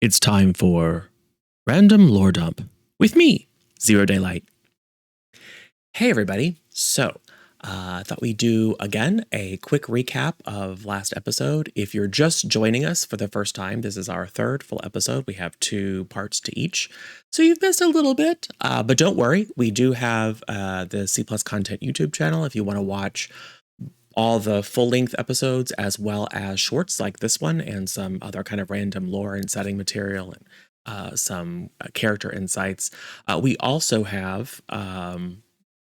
It's time for Random Lore Dump with me, Zero Daylight. Hey everybody, so I thought we'd do again a quick recap of last episode. If you're just joining us for the first time, this is our third full episode. We have 2 parts to each, so you've missed a little bit, but don't worry, we do have the C+ Content YouTube channel if you want to watch all the full-length episodes as well as shorts like this one and some other kind of random lore and setting material and some character insights. We also have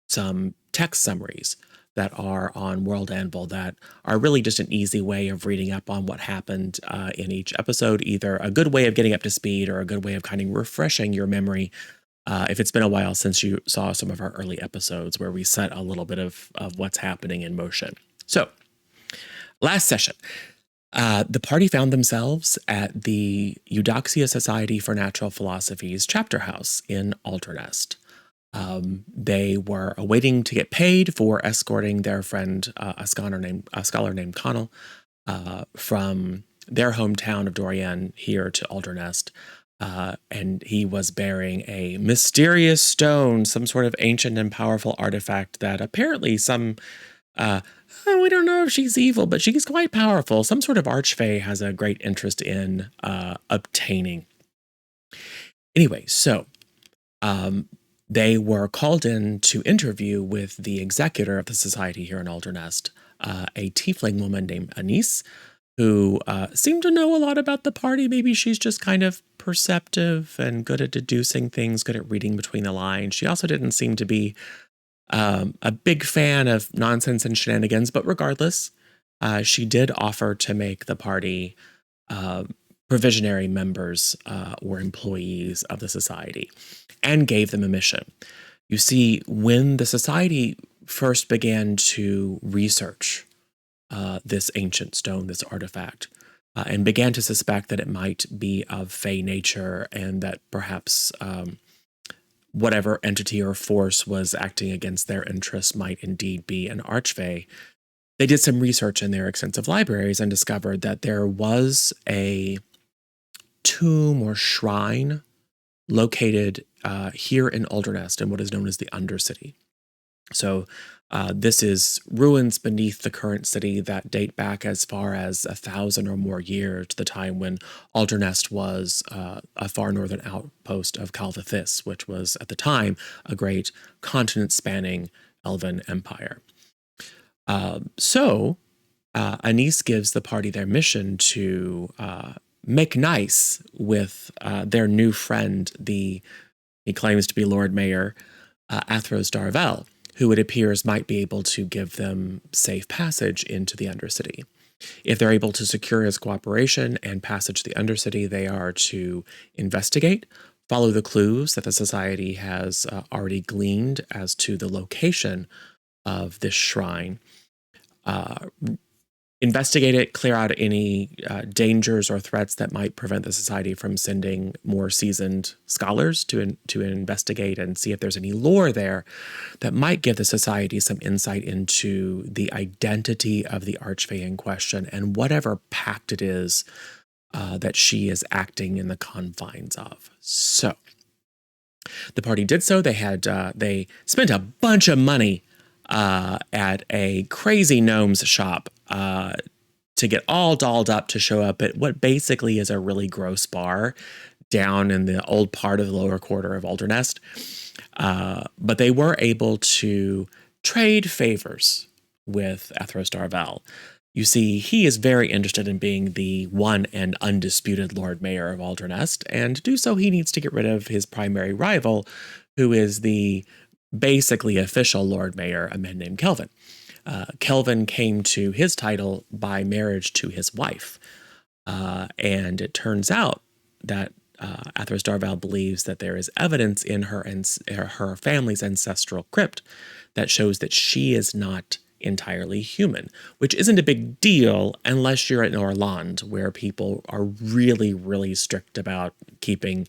some text summaries that are on World Anvil that are really just an easy way of reading up on what happened in each episode, either a good way of getting up to speed or a good way of kind of refreshing your memory if it's been a while since you saw some of our early episodes where we set a little bit of what's happening in motion. So, last session, the party found themselves at the Eudoxia Society for Natural Philosophy's chapter house in Oldranest. They were awaiting to get paid for escorting their friend, a scholar named Connell, from their hometown of Dorian here to Oldranest. And he was bearing a mysterious stone, some sort of ancient and powerful artifact that apparently we don't know if she's evil, but she's quite powerful. Some sort of archfey has a great interest in obtaining. Anyway, so they were called in to interview with the executor of the society here in Oldranest, a tiefling woman named Anise, who seemed to know a lot about the party. Maybe she's just kind of perceptive and good at deducing things, good at reading between the lines. She also didn't seem to be a big fan of nonsense and shenanigans, but regardless, she did offer to make the party provisionary members or employees of the society and gave them a mission. You see, when the society first began to research this ancient stone, this artifact, and began to suspect that it might be of fey nature and that perhaps whatever entity or force was acting against their interests might indeed be an archfey, they did some research in their extensive libraries and discovered that there was a tomb or shrine located here in Oldranest in what is known as the Undercity. So this is ruins beneath the current city that date back as far as 1,000 or more years to the time when Oldranest was a far northern outpost of Calvathis, which was at the time a great continent-spanning elven empire. So Anise gives the party their mission to make nice with their new friend, he claims to be Lord Mayor Athros Darvel, who it appears might be able to give them safe passage into the Undercity. If they're able to secure his cooperation and passage to the Undercity, they are to investigate, follow the clues that the society has already gleaned as to the location of this shrine, investigate it, clear out any dangers or threats that might prevent the society from sending more seasoned scholars to investigate and see if there's any lore there that might give the society some insight into the identity of the archfey in question and whatever pact it is that she is acting in the confines of. So the party did so. They spent a bunch of money at a crazy gnome's shop to get all dolled up to show up at what basically is a really gross bar down in the old part of the lower quarter of Oldranest. But they were able to trade favors with Athros Darvel. You see, he is very interested in being the one and undisputed Lord Mayor of Oldranest, and to do so he needs to get rid of his primary rival, who is the basically official Lord Mayor, a man named Kelvin. Kelvin came to his title by marriage to his wife. And it turns out that Athros Darvel believes that there is evidence in her family's ancestral crypt that shows that she is not entirely human, which isn't a big deal unless you're in Orland, where people are really, really strict about keeping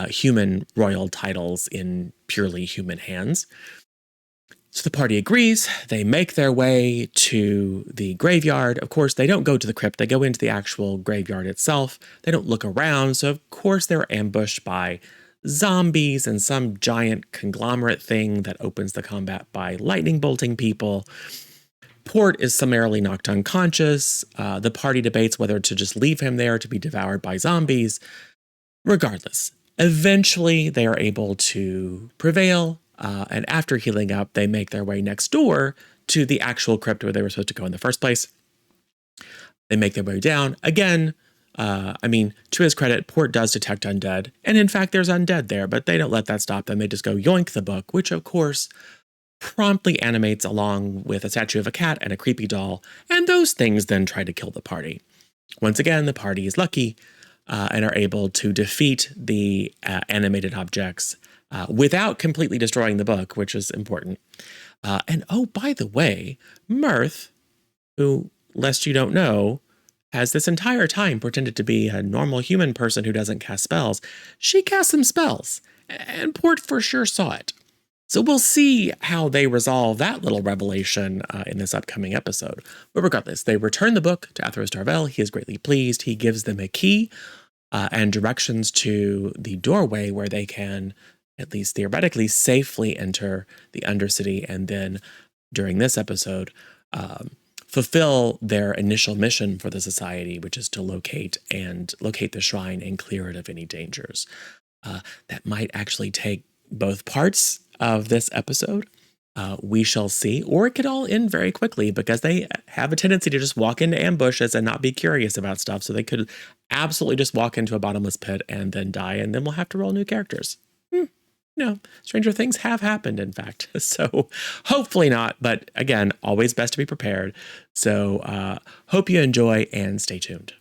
human royal titles in purely human hands. So the party agrees. They make their way to the graveyard. Of course, they don't go to the crypt. They go into the actual graveyard itself. They don't look around. So, of course, they're ambushed by zombies and some giant conglomerate thing that opens the combat by lightning bolting people. Port is summarily knocked unconscious. The party debates whether to just leave him there to be devoured by zombies. Regardless, eventually they are able to prevail. And after healing up, they make their way next door to the actual crypt where they were supposed to go in the first place. They make their way down. Again, to his credit, Port does detect undead. And in fact, there's undead there, but they don't let that stop them. They just go yoink the book, which of course promptly animates along with a statue of a cat and a creepy doll. And those things then try to kill the party. Once again, the party is lucky and are able to defeat the animated objects without completely destroying the book, which is important. And oh, by the way, Mirth, who, lest you don't know, has this entire time pretended to be a normal human person who doesn't cast spells, she casts some spells, and Port for sure saw it. So we'll see how they resolve that little revelation in this upcoming episode. But regardless, they return the book to Atheros Darvel. He is greatly pleased. He gives them a key and directions to the doorway where they can, at least theoretically, safely enter the Undercity and then, during this episode, fulfill their initial mission for the society, which is to locate the shrine and clear it of any dangers. That might actually take both parts of this episode. We shall see, or it could all end very quickly because they have a tendency to just walk into ambushes and not be curious about stuff. So they could absolutely just walk into a bottomless pit and then die, and then we'll have to roll new characters. No, stranger things have happened, in fact. So hopefully not, but again, always best to be prepared. So hope you enjoy and stay tuned.